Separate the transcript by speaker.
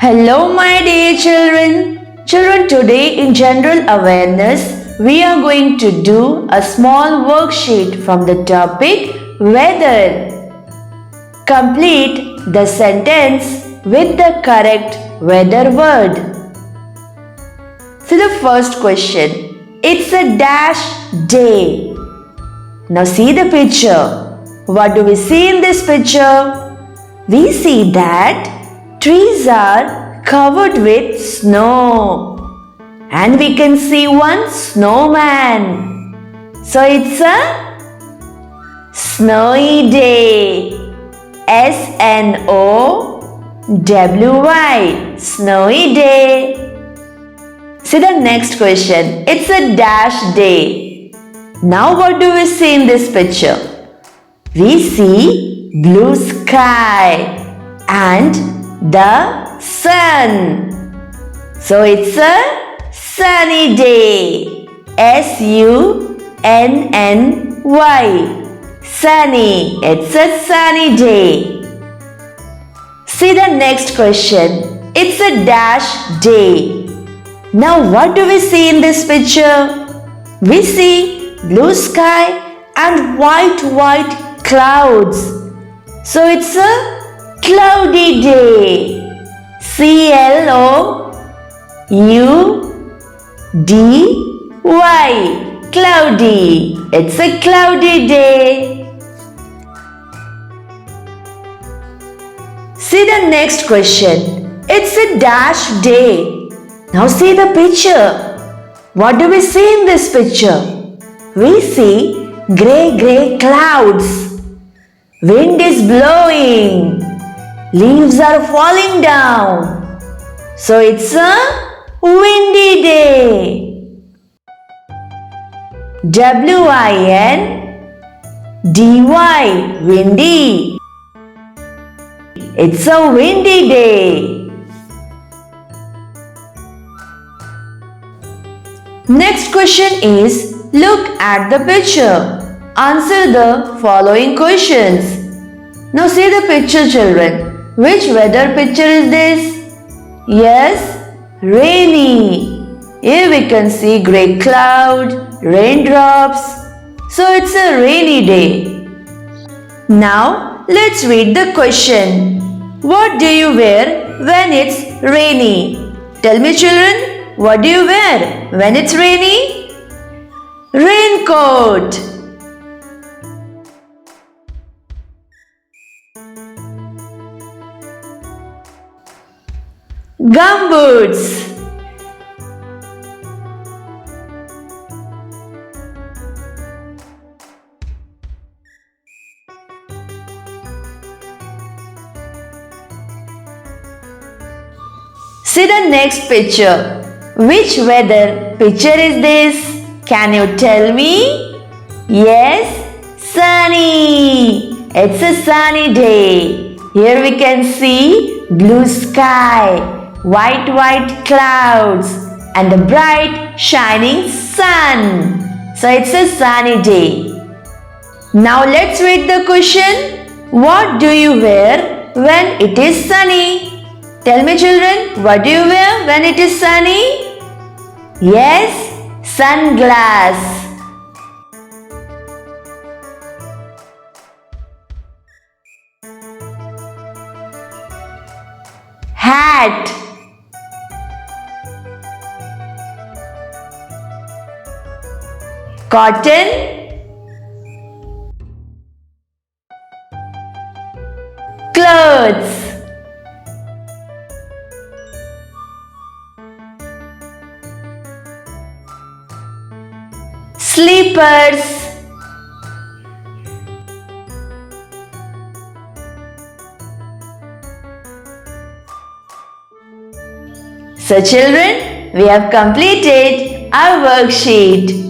Speaker 1: Hello, my dear children. Children, today in general awareness, we are going to do a small worksheet from the topic weather. Complete the sentence with the correct weather word. So the first question, it's a dash day. Now see the picture. What do we see in this picture? We see that trees are covered with snow and we can see one snowman. So it's a snowy day. S-N-O-W-Y, snowy day. See the next question. It's a dash day. Now what do we see in this picture? We see blue sky and the sun. So it's a sunny day. S-U-N-N-Y. Sunny. It's a sunny day. See the next question. It's a dash day. Now what do we see in this picture? We see blue sky and white clouds. So it's a cloudy day. C-L-O-U-D-Y. Cloudy. It's a cloudy day. See the next question. It's a dash day. Now see the picture. What do we see in this picture? We see gray clouds. Wind is blowing. Leaves are falling down. So it's a windy day. W-I-N-D-Y. Windy. It's a windy day. Next question is, look at the picture. Answer the following questions. Now see the picture, children. Which weather picture is this? Yes, rainy. Here we can see grey cloud, raindrops. So it's a rainy day. Now let's read the question. What do you wear when it's rainy? Tell me, children, what do you wear when it's rainy? Raincoat. Gumboots. See the next picture. Which weather picture is this? Can you tell me? Yes, sunny. It's a sunny day. Here we can see blue sky, white clouds and the bright shining sun. So it's a sunny day. Now let's read the question. What do you wear when it is sunny? Tell me, children, what do you wear when it is sunny? Yes, sunglass. Hat. Cotton. Clothes. Slippers. So children, we have completed our worksheet.